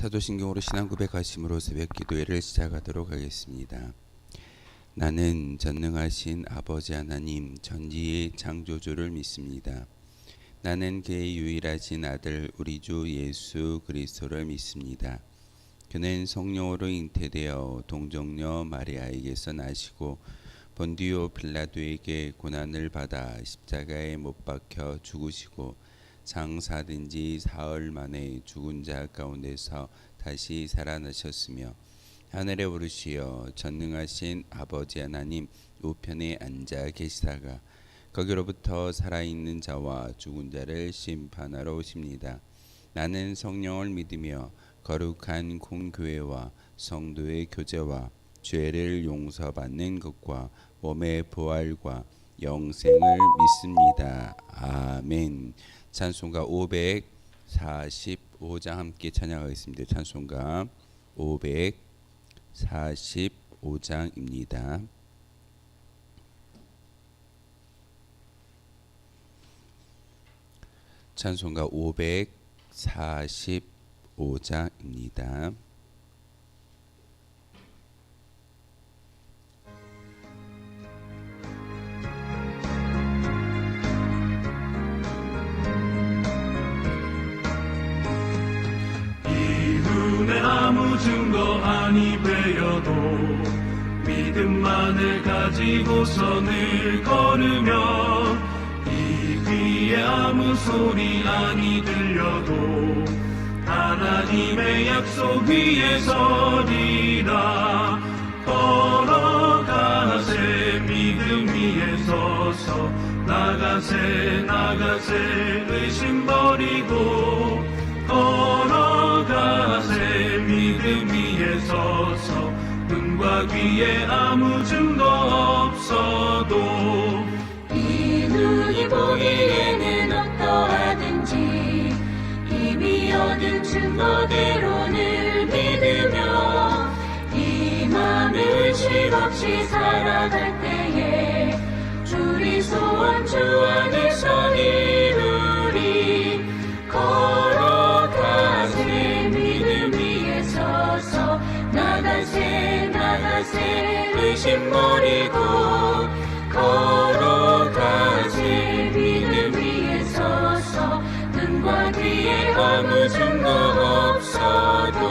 사도신경으로 신앙 고백하심으로 새벽 기도회를 시작하도록 하겠습니다. 나는 전능하신 아버지 하나님 전지의 창조주를 믿습니다. 나는 그의 유일하신 아들 우리 주 예수 그리스도를 믿습니다. 그는 성령으로 잉태되어 동정녀 마리아에게서 나시고 본디오 빌라도에게 고난을 받아 십자가에 못 박혀 죽으시고 장사된 지 사흘 만에 죽은 자 가운데서 다시 살아나셨으며 하늘에 오르시어 전능하신 아버지 하나님 우편에 앉아 계시다가 거기로부터 살아있는 자와 죽은 자를 심판하러 오십니다. 나는 성령을 믿으며 거룩한 공교회와 성도의 교제와 죄를 용서받는 것과 몸의 부활과 영생을 믿습니다. 아멘. 찬송가 545장 함께 찬양하겠습니다. 찬송가 545장입니다. 찬송가 545장입니다. 아무 증거 아니 되어도 믿음만을 가지고서 늘 걸으며 이 귀에 아무 소리 아니 들려도 하나님의 약속 위에 서리라. 걸어가세 믿음 위에 서서 나가세 의심 버리고 걸어가세 믿음 위에 서서 눈과 귀에 아무 증거 없어도 이 눈이 보기에는 어떠하든지 이미 얻은 증거대로 늘 믿으며 이 맘을 의심 없이 살아갈 때에 주의 소원 주 안에서 이루리. 걸어가세 믿음 위에 서서 나가세 의심 버리고 걸어가세 믿음 위에 서서 눈과 귀에 아무 증거 없어도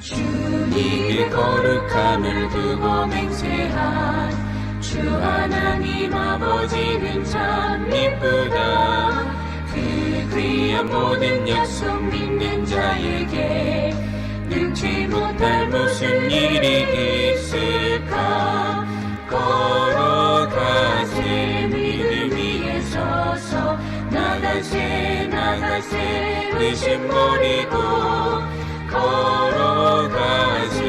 주님의 거룩함을 두고 맹세한 주 하나님 아버지는 참 이쁘다. 그 귀한 모든 약속 믿는 자에게 능치 못할 무슨 일이 있을까. 걸어가세 믿음 위에 서서 나가세 의심 버리고 걸어가세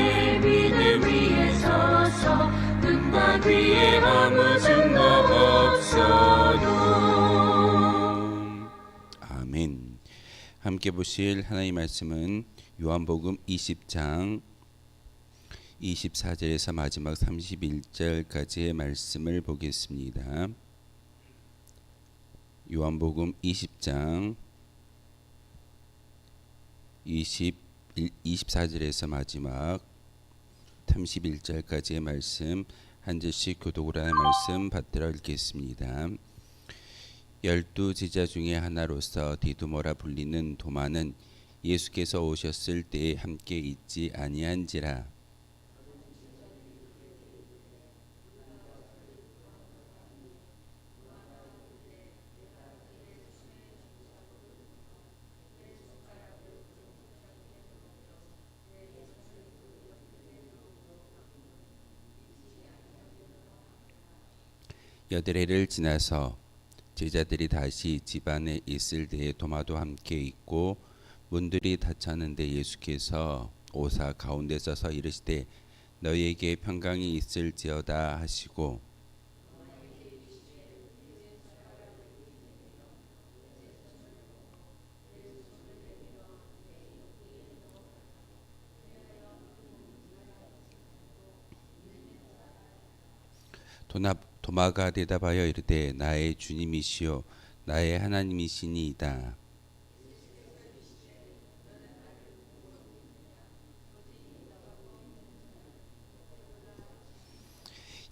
믿음 위에 서서 눈과 귀에 아무 증거 없어도. 아멘. 함께 보실 하나님의 말씀은 요한복음 20장 24절에서 마지막 31절까지의 말씀을 보겠습니다. 요한복음 20장 24절에서 마지막 31절까지의 말씀 한 절씩 교독을 하는 말씀 받들어 읽겠습니다. 12 제자 중에 하나로서 디두모라 불리는 도마는 예수께서 오셨을 때에 함께 있지 아니한지라. 여드레를 지나서 제자들이 다시 집 안에 있을 때에 도마도 함께 있고 문들이 닫혔는데 예수께서 오사 가운데 서서 이르시되 너희에게 평강이 있을지어다 하시고 도마가 대답하여 이르되 나의 주님이시요 나의 하나님이시니이다.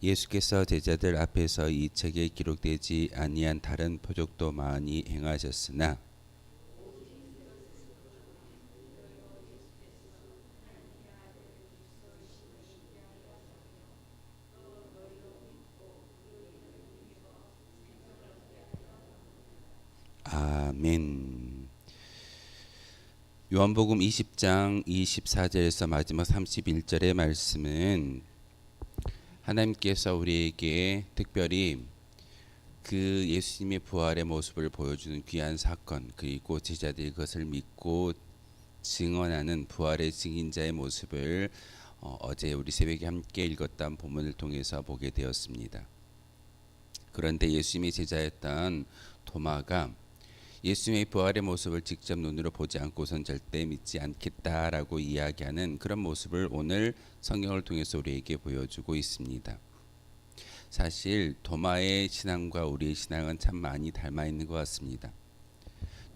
예수께서 제자들 앞에서 이 책에 기록되지 아니한 다른 표적도 많이 행하셨으나 아멘. 요한복음 20장 24절에서 마지막 31절의 말씀은 하나님께서 우리에게 특별히 그 예수님의 부활의 모습을 보여주는 귀한 사건, 그리고 제자들이 그것을 믿고 증언하는 부활의 증인자의 모습을 어제 우리 새벽에 함께 읽었던 본문을 통해서 보게 되었습니다. 그런데 예수님의 제자였던 도마가 예수님의 부활의 모습을 직접 눈으로 보지 않고선 절대 믿지 않겠다라고 이야기하는 그런 모습을 오늘 성경을 통해서 우리에게 보여주고 있습니다. 사실 도마의 신앙과 우리의 신앙은 참 많이 닮아 있는 것 같습니다.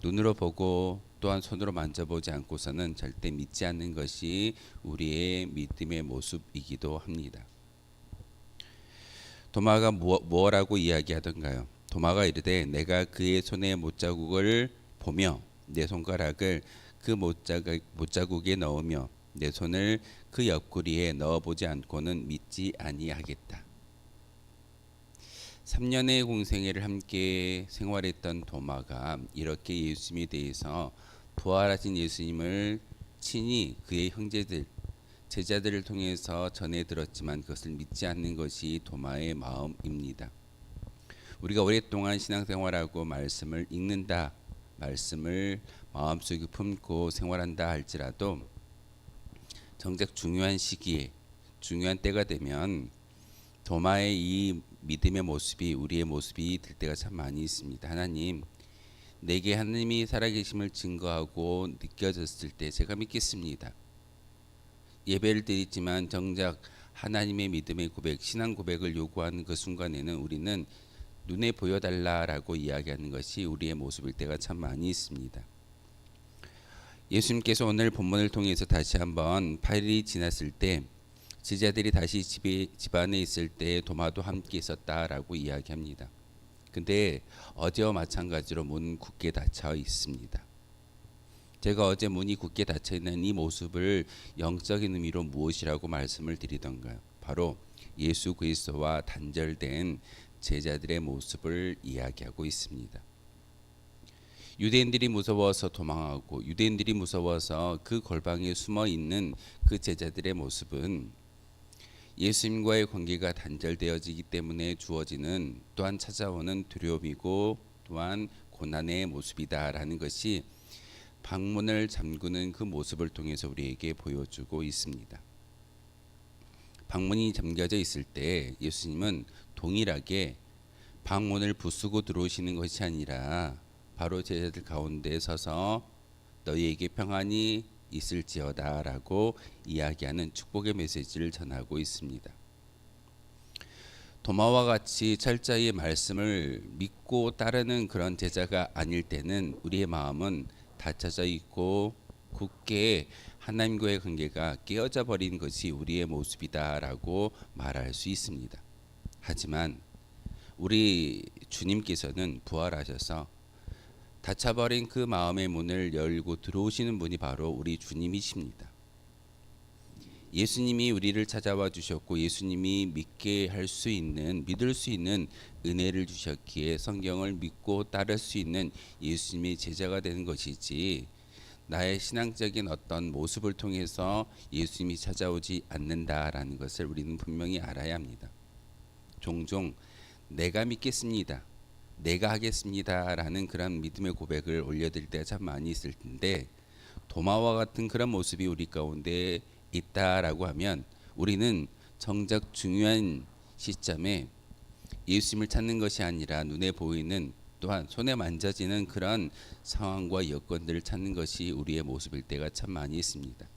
눈으로 보고 또한 손으로 만져보지 않고서는 절대 믿지 않는 것이 우리의 믿음의 모습이기도 합니다. 도마가 뭐라고 이야기하던가요? 도마가 이르되 내가 그의 손의 못자국을 보며 내 손가락을 그 못자국에 넣으며 내 손을 그 옆구리에 넣어보지 않고는 믿지 아니하겠다. 3년의 공생애를 함께 생활했던 도마가 이렇게 예수님에 대해서 부활하신 예수님을 친히 그의 형제들, 제자들을 통해서 전해 들었지만 그것을 믿지 않는 것이 도마의 마음입니다. 우리가 오랫동안 신앙생활하고 말씀을 읽는다, 말씀을 마음속에 품고 생활한다 할지라도 정작 중요한 시기에, 중요한 때가 되면 도마의 이 믿음의 모습이 우리의 모습이 될 때가 참 많이 있습니다. 하나님, 내게 하나님이 살아계심을 증거하고 느껴졌을 때 제가 믿겠습니다. 예배를 드리지만 정작 하나님의 믿음의 고백, 신앙 고백을 요구하는 그 순간에는 우리는 눈에 보여달라라고 이야기하는 것이 우리의 모습일 때가 참 많이 있습니다. 예수님께서 오늘 본문을 통해서 다시 한번 8일이 지났을 때 제자들이 다시 집 안에 있을 때 도마도 함께 있었다라고 이야기합니다. 근데 어제와 마찬가지로 문은 굳게 닫혀 있습니다. 제가 어제 문이 굳게 닫혀 있는 이 모습을 영적인 의미로 무엇이라고 말씀을 드리던가요? 바로 예수 그리스도와 단절된 제자들의 모습을 이야기하고 있습니다. 유대인들이 무서워서 도망하고 유대인들이 무서워서 그 골방에 숨어 있는 그 제자들의 모습은 예수님과의 관계가 단절되어지기 때문에 주어지는 또한 찾아오는 두려움이고 또한 고난의 모습이다라는 것이 방문을 잠그는 그 모습을 통해서 우리에게 보여주고 있습니다. 방문이 잠겨져 있을 때 예수님은 동일하게 방문을 부수고 들어오시는 것이 아니라 바로 제자들 가운데 서서 너희에게 평안이 있을지어다 라고 이야기하는 축복의 메시지를 전하고 있습니다. 도마와 같이 철저히 말씀을 믿고 따르는 그런 제자가 아닐 때는 우리의 마음은 닫혀져 있고 굳게 하나님과의 관계가 깨어져 버린 것이 우리의 모습이다라고 말할 수 있습니다. 하지만 우리 주님께서는 부활하셔서 닫혀버린 그 마음의 문을 열고 들어오시는 분이 바로 우리 주님이십니다. 예수님이 우리를 찾아와 주셨고 예수님이 믿게 할 수 있는, 믿을 수 있는 은혜를 주셨기에 성경을 믿고 따를 수 있는 예수님의 제자가 되는 것이지, 나의 신앙적인 어떤 모습을 통해서 예수님이 찾아오지 않는다라는 것을 우리는 분명히 알아야 합니다. 종종 내가 믿겠습니다, 내가 하겠습니다 라는 그런 믿음의 고백을 올려드릴 때가 참 많이 있을 텐데, 도마와 같은 그런 모습이 우리 가운데 있다라고 하면 우리는 정작 중요한 시점에 예수님을 찾는 것이 아니라 눈에 보이는 또한 손에 만져지는 그런 상황과 여건들을 찾는 것이 우리의 모습일 때가 참 많이 있습니다.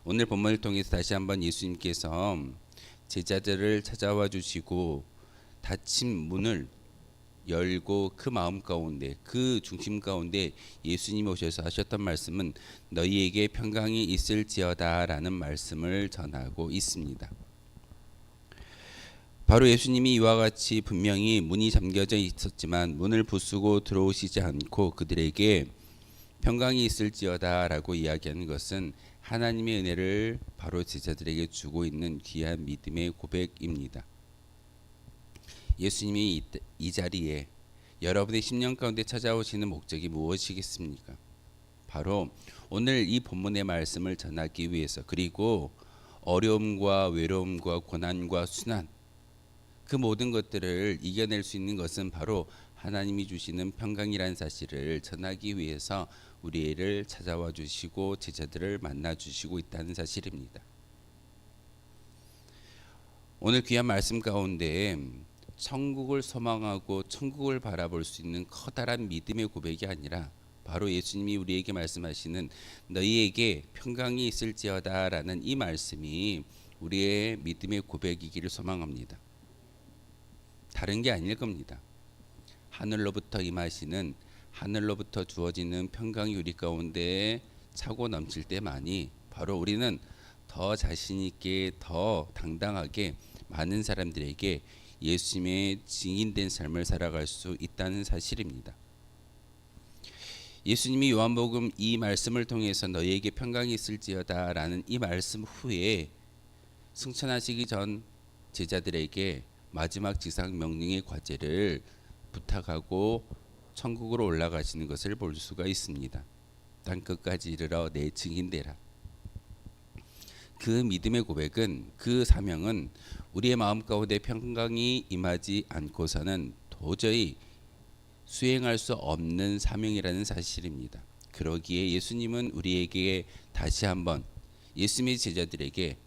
오늘 본문을 통해서 다시 한번 예수님께서 제자들을 찾아와 주시고 닫힌 문을 열고 그 마음 가운데, 그 중심 가운데 예수님이 오셔서 하셨던 말씀은 너희에게 평강이 있을지어다라는 말씀을 전하고 있습니다. 바로 예수님이 이와 같이 분명히 문이 잠겨져 있었지만 문을 부수고 들어오시지 않고 그들에게 평강이 있을지어다라고 이야기하는 것은 하나님의 은혜를 바로 제자들에게 주고 있는 귀한 믿음의 고백입니다. 예수님이 이 자리에 여러분의 심령 가운데 찾아오시는 목적이 무엇이겠습니까? 바로 오늘 이 본문의 말씀을 전하기 위해서, 그리고 어려움과 외로움과 고난과 순환, 그 모든 것들을 이겨낼 수 있는 것은 바로 하나님이 주시는 평강이라는 사실을 전하기 위해서 우리를 찾아와 주시고 제자들을 만나 주시고 있다는 사실입니다. 오늘 귀한 말씀 가운데 천국을 소망하고 천국을 바라볼 수 있는 커다란 믿음의 고백이 아니라 바로 예수님이 우리에게 말씀하시는 너희에게 평강이 있을지어다라는 이 말씀이 우리의 믿음의 고백이기를 소망합니다. 다른 게 아닐 겁니다. 하늘로부터 임하시는, 하늘로부터 주어지는 평강이 우리 가운데 차고 넘칠 때만이 바로 우리는 더 자신 있게, 더 당당하게 많은 사람들에게 예수님의 증인된 삶을 살아갈 수 있다는 사실입니다. 예수님이 요한복음 이 말씀을 통해서 너희에게 평강이 있을지어다 라는 이 말씀 후에 승천하시기 전 제자들에게 마지막 지상 명령의 과제를 부탁하고 천국으로 올라가시는 것을 볼 수가 있습니다. 땅끝까지 이르러 내 증인 되라. 그 믿음의 고백은, 그 사명은 우리의 마음 가운데 평강이 임하지 않고서는 도저히 수행할 수 없는 사명이라는 사실입니다. 그러기에 예수님은 우리에게 다시 한번, 예수님의 제자들에게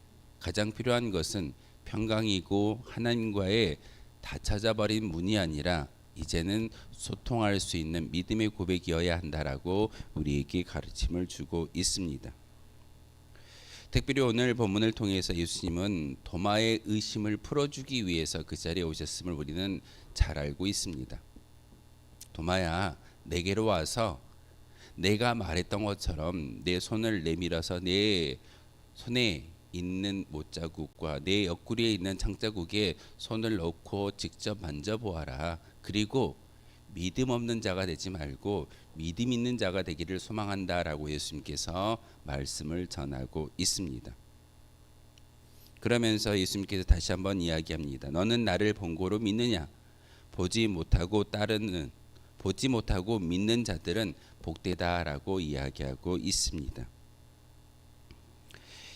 가장 필요한 것은 평강이고 하나님과의 다 찾아버린 문이 아니라 이제는 소통할 수 있는 믿음의 고백이어야 한다라고 우리에게 가르침을 주고 있습니다. 특별히 오늘 본문을 통해서 예수님은 도마의 의심을 풀어주기 위해서 그 자리에 오셨음을 우리는 잘 알고 있습니다. 도마야, 내게로 와서 내가 말했던 것처럼 내 손을 내밀어서 내 손에 있는 못자국과 내 옆구리에 있는 창자국에 손을 넣고 직접 만져보아라. 그리고 믿음 없는 자가 되지 말고 믿음 있는 자가 되기를 소망한다라고 예수님께서 말씀을 전하고 있습니다. 그러면서 예수님께서 다시 한번 이야기합니다. 너는 나를 본고로 믿느냐? 보지 못하고 믿는 자들은 복되다라고 이야기하고 있습니다.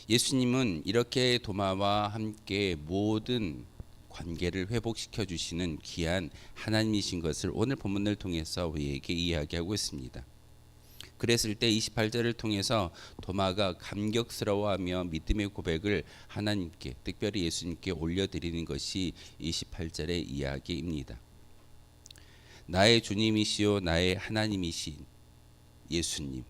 예수님은 이렇게 도마와 함께 모든 관계를 회복시켜 주시는 귀한 하나님이신 것을 오늘 본문을 통해서 우리에게 이야기하고 있습니다. 그랬을 때 28절을 통해서 도마가 감격스러워하며 믿음의 고백을 하나님께, 특별히 예수님께 올려드리는 것이 28절의 이야기입니다. 나의 주님이시요 나의 하나님이신 예수님.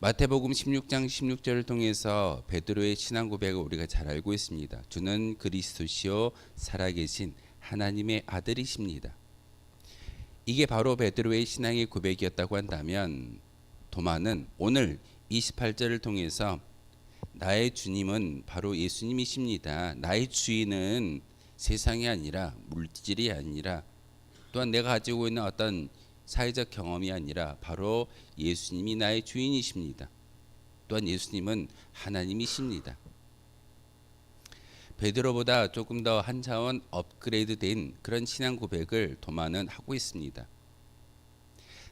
마태복음 16장 16절을 통해서 베드로의 신앙 고백을 우리가 잘 알고 있습니다. 주는 그리스도시요 살아계신 하나님의 아들이십니다. 이게 바로 베드로의 신앙의 고백이었다고 한다면 도마는 오늘 28절을 통해서 나의 주님은 바로 예수님이십니다. 나의 주인은 세상이 아니라 물질이 아니라 또한 내가 가지고 있는 어떤 사회적 경험이 아니라 바로 예수님이 나의 주인이십니다. 또한 예수님은 하나님이십니다. 베드로보다 조금 더 한 차원 업그레이드된 그런 신앙 고백을 도마는 하고 있습니다.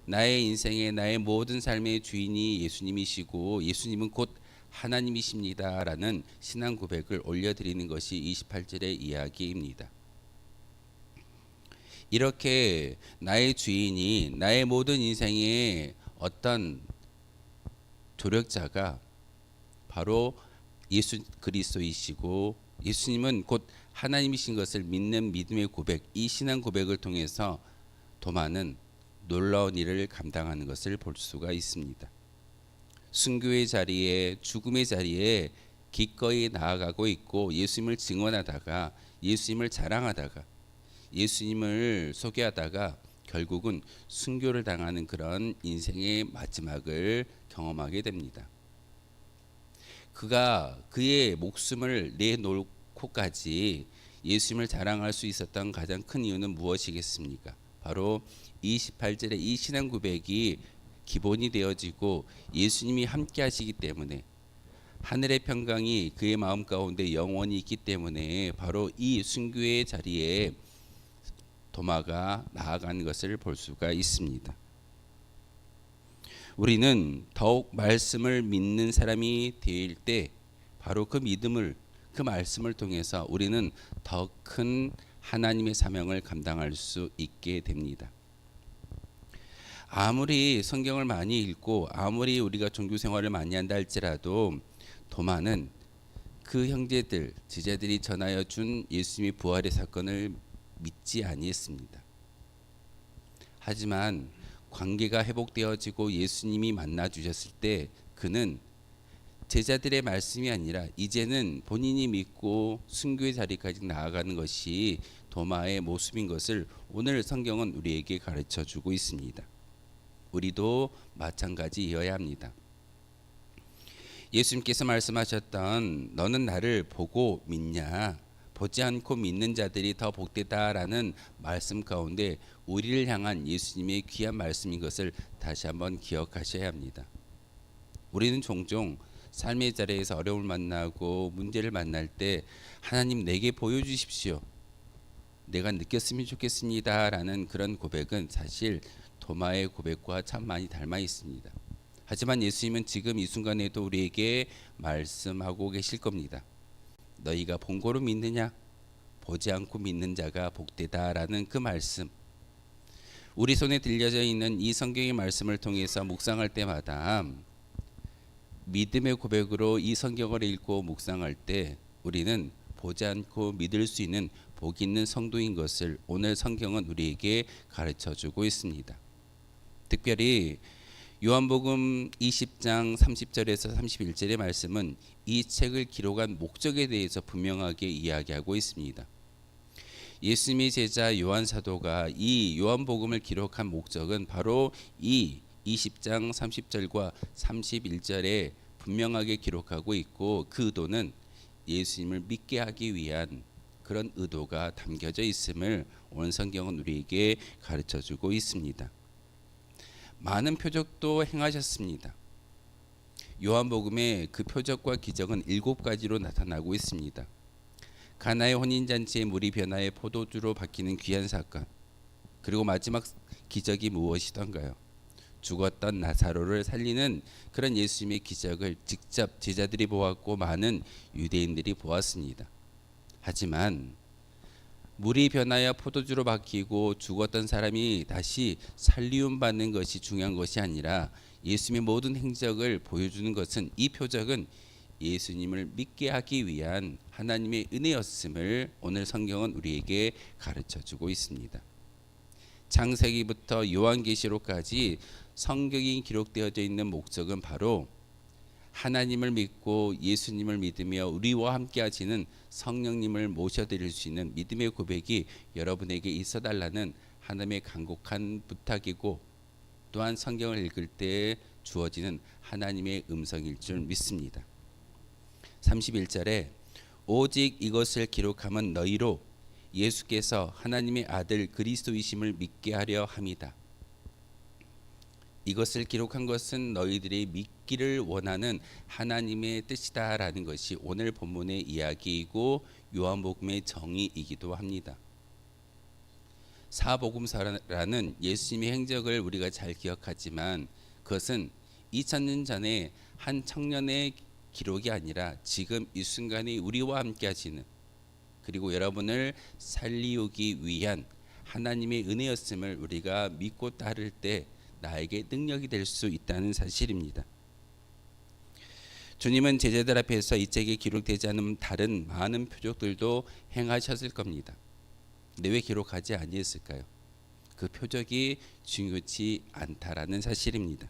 나의 인생의, 나의 모든 삶의 주인이 예수님이시고 예수님은 곧 하나님이십니다 라는 신앙 고백을 올려드리는 것이 28절의 이야기입니다. 이렇게 나의 주인이, 나의 모든 인생의 어떤 조력자가 바로 예수 그리스도이시고 예수님은 곧 하나님이신 것을 믿는 믿음의 고백, 이 신앙 고백을 통해서 도마는 놀라운 일을 감당하는 것을 볼 수가 있습니다. 순교의 자리에, 죽음의 자리에 기꺼이 나아가고 있고 예수님을 증언하다가 예수님을 자랑하다가 예수님을 소개하다가 결국은 순교를 당하는 그런 인생의 마지막을 경험하게 됩니다. 그가 그의 목숨을 내놓고까지 예수님을 자랑할 수 있었던 가장 큰 이유는 무엇이겠습니까? 바로 28절의 이 신앙 고백이 기본이 되어지고 예수님이 함께 하시기 때문에 하늘의 평강이 그의 마음 가운데 영원히 있기 때문에 바로 이 순교의 자리에 도마가 나아가는 것을 볼 수가 있습니다. 우리는 더욱 말씀을 믿는 사람이 될 때 바로 그 믿음을 그 말씀을 통해서 우리는 더 큰 하나님의 사명을 감당할 수 있게 됩니다. 아무리 성경을 많이 읽고 아무리 우리가 종교 생활을 많이 한다 할지라도 도마는 그 형제들, 제자들이 전하여 준 예수님의 부활의 사건을 믿지 아니했습니다. 하지만 관계가 회복되어지고 예수님이 만나 주셨을 때 그는 제자들의 말씀이 아니라 이제는 본인이 믿고 순교의 자리까지 나아가는 것이 도마의 모습인 것을 오늘 성경은 우리에게 가르쳐 주고 있습니다. 우리도 마찬가지여야 합니다. 예수님께서 말씀하셨던 너는 나를 보고 믿냐? 보지 않고 믿는 자들이 더 복되다라는 말씀 가운데 우리를 향한 예수님의 귀한 말씀인 것을 다시 한번 기억하셔야 합니다. 우리는 종종 삶의 자리에서 어려움을 만나고 문제를 만날 때 하나님 내게 보여주십시오. 내가 느꼈으면 좋겠습니다. 라는 그런 고백은 사실 도마의 고백과 참 많이 닮아 있습니다. 하지만 예수님은 지금 이 순간에도 우리에게 말씀하고 계실 겁니다. 너희가 본고로 믿느냐? 보지 않고 믿는 자가 복되다라는 그 말씀. 우리 손에 들려져 있는 이 성경의 말씀을 통해서 묵상할 때마다 믿음의 고백으로 이 성경을 읽고 묵상할 때 우리는 보지 않고 믿을 수 있는 복 있는 성도인 것을 오늘 성경은 우리에게 가르쳐 주고 있습니다. 특별히 요한복음 20장 30절에서 31절의 말씀은 이 책을 기록한 목적에 대해서 분명하게 이야기하고 있습니다. 예수님의 제자 요한 사도가 이 요한복음을 기록한 목적은 바로 이 20장 30절과 31절에 분명하게 기록하고 있고 그 의도는 예수님을 믿게 하기 위한 그런 의도가 담겨져 있음을 오늘 성경은 우리에게 가르쳐주고 있습니다. 많은 표적도 행하셨습니다. 요한복음의 그 표적과 기적은 7가지로 나타나고 있습니다. 가나의 혼인잔치의 물이 변화해 포도주로 바뀌는 귀한 사건, 그리고 마지막 기적이 무엇이던가요? 죽었던 나사로를 살리는 그런 예수님의 기적을 직접 제자들이 보았고 많은 유대인들이 보았습니다. 하지만 물이 변하여 포도주로 바뀌고 죽었던 사람이 다시 살리움 받는 것이 중요한 것이 아니라 예수님의 모든 행적을 보여주는 것은 이 표적은 예수님을 믿게 하기 위한 하나님의 은혜였음을 오늘 성경은 우리에게 가르쳐주고 있습니다. 창세기부터 요한계시록까지 성경이 기록되어져 있는 목적은 바로 하나님을 믿고 예수님을 믿으며 우리와 함께 하시는 성령님을 모셔드릴 수 있는 믿음의 고백이 여러분에게 있어달라는 하나님의 간곡한 부탁이고 또한 성경을 읽을 때 주어지는 하나님의 음성일 줄 믿습니다. 31절에 오직 이것을 기록함은 너희로 예수께서 하나님의 아들 그리스도이심을 믿게 하려 함이다. 이것을 기록한 것은 너희들이 믿기를 원하는 하나님의 뜻이다라는 것이 오늘 본문의 이야기이고 요한복음의 정의이기도 합니다. 사복음서라는 예수님의 행적을 우리가 잘 기억하지만 그것은 2000년 전에 한 청년의 기록이 아니라 지금 이 순간에 우리와 함께 하시는 그리고 여러분을 살리우기 위한 하나님의 은혜였음을 우리가 믿고 따를 때 나에게 능력이 될 수 있다는 사실입니다. 주님은 제자들 앞에서 이 책에 기록되지 않은 다른 많은 표적들도 행하셨을 겁니다. 근데 왜 기록하지 아니했을까요? 그 표적이 중요치 않다라는 사실입니다.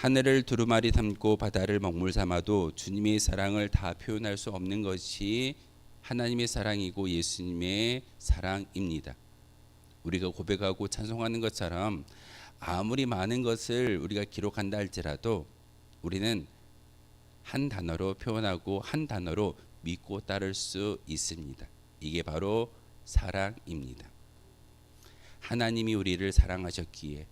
하늘을 두루마리 삼고 바다를 먹물 삼아도 주님의 사랑을 다 표현할 수 없는 것이 하나님의 사랑이고 예수님의 사랑입니다. 우리가 고백하고 찬송하는 것처럼 아무리 많은 것을 우리가 기록한다 할지라도 우리는 한 단어로 표현하고 한 단어로 믿고 따를 수 있습니다. 이게 바로 사랑입니다. 하나님이 우리를 사랑하셨기에,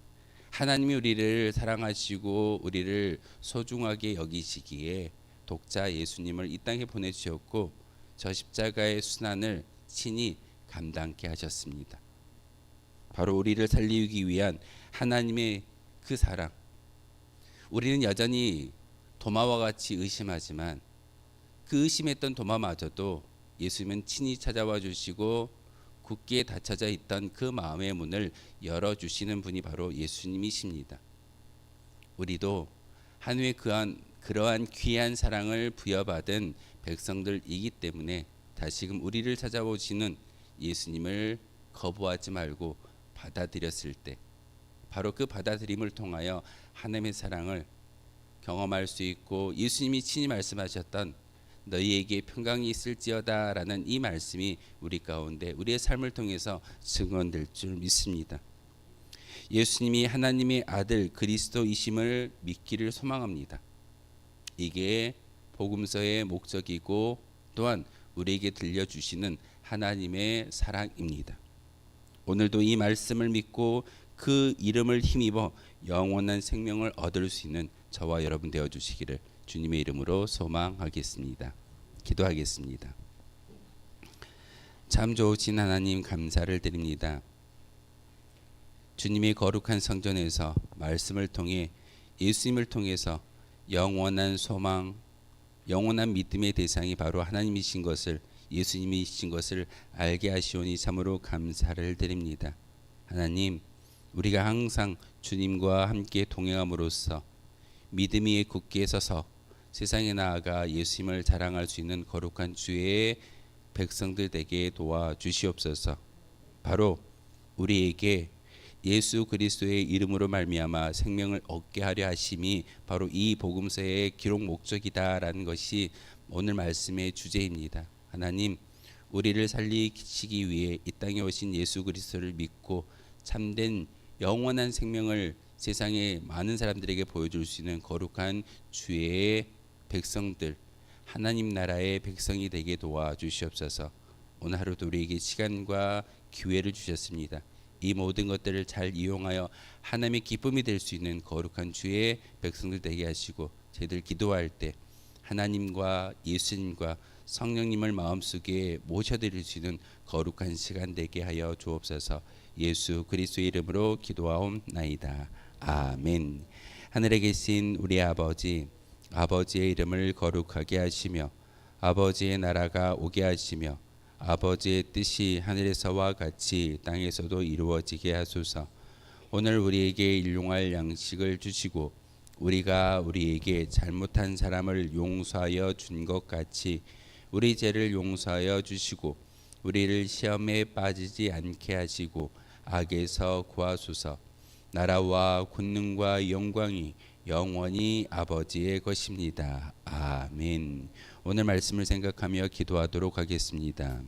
하나님이 우리를 사랑하시고 우리를 소중하게 여기시기에 독자 예수님을 이 땅에 보내주셨고 저 십자가의 순환을 친히 감당케 하셨습니다. 바로 우리를 살리기 위한 하나님의 그 사랑. 우리는 여전히 도마와 같이 의심하지만 그 의심했던 도마마저도 예수님은 친히 찾아와 주시고 굳게 닫혀져 있던 그 마음의 문을 열어주시는 분이 바로 예수님이십니다. 우리도 하늘의 그러한 귀한 사랑을 부여받은 백성들이기 때문에 다시금 우리를 찾아오시는 예수님을 거부하지 말고 받아들였을 때 바로 그 받아들임을 통하여 하나님의 사랑을 경험할 수 있고 예수님이 친히 말씀하셨던 너희에게 평강이 있을지어다 라는 이 말씀이 우리 가운데 우리의 삶을 통해서 증언될 줄 믿습니다. 예수님이 하나님의 아들 그리스도이심을 믿기를 소망합니다. 이게 복음서의 목적이고 또한 우리에게 들려주시는 하나님의 사랑입니다. 오늘도 이 말씀을 믿고 그 이름을 힘입어 영원한 생명을 얻을 수 있는 저와 여러분 되어주시기를 주님의 이름으로 소망하겠습니다. 기도하겠습니다. 참 좋으신 하나님 감사를 드립니다. 주님의 거룩한 성전에서 말씀을 통해 예수님을 통해서 영원한 소망, 영원한 믿음의 대상이 바로 하나님이신 것을 예수님이신 것을 알게 하시오니 참으로 감사를 드립니다. 하나님, 우리가 항상 주님과 함께 동행함으로써 믿음 위에 굳게 서서 세상에 나아가 예수님을 자랑할 수 있는 거룩한 주의 백성들 되게 도와주시옵소서. 바로 우리에게 예수 그리스도의 이름으로 말미암아 생명을 얻게 하려 하심이 바로 이 복음서의 기록 목적이다라는 것이 오늘 말씀의 주제입니다. 하나님, 우리를 살리시기 위해 이 땅에 오신 예수 그리스도를 믿고 참된 영원한 생명을 세상에 많은 사람들에게 보여줄 수 있는 거룩한 주의 백성들, 하나님 나라의 백성이 되게 도와주시옵소서. 오늘 하루도 우리에게 시간과 기회를 주셨습니다. 이 모든 것들을 잘 이용하여 하나님의 기쁨이 될 수 있는 거룩한 주의 백성들 되게 하시고 저희들 기도할 때 하나님과 예수님과 성령님을 마음속에 모셔드릴 수 있는 거룩한 시간 되게 하여 주옵소서. 예수 그리스도의 이름으로 기도하옵나이다. 아멘. 하늘에 계신 우리 아버지, 아버지의 이름을 거룩하게 하시며 아버지의 나라가 오게 하시며 아버지의 뜻이 하늘에서와 같이 땅에서도 이루어지게 하소서. 오늘 우리에게 일용할 양식을 주시고 우리가 우리에게 잘못한 사람을 용서하여 준 것 같이 우리 죄를 용서하여 주시고 우리를 시험에 빠지지 않게 하시고 악에서 구하소서. 나라와 권능과 영광이 영원히 아버지의 것입니다. 아멘. 오늘 말씀을 생각하며 기도하도록 하겠습니다.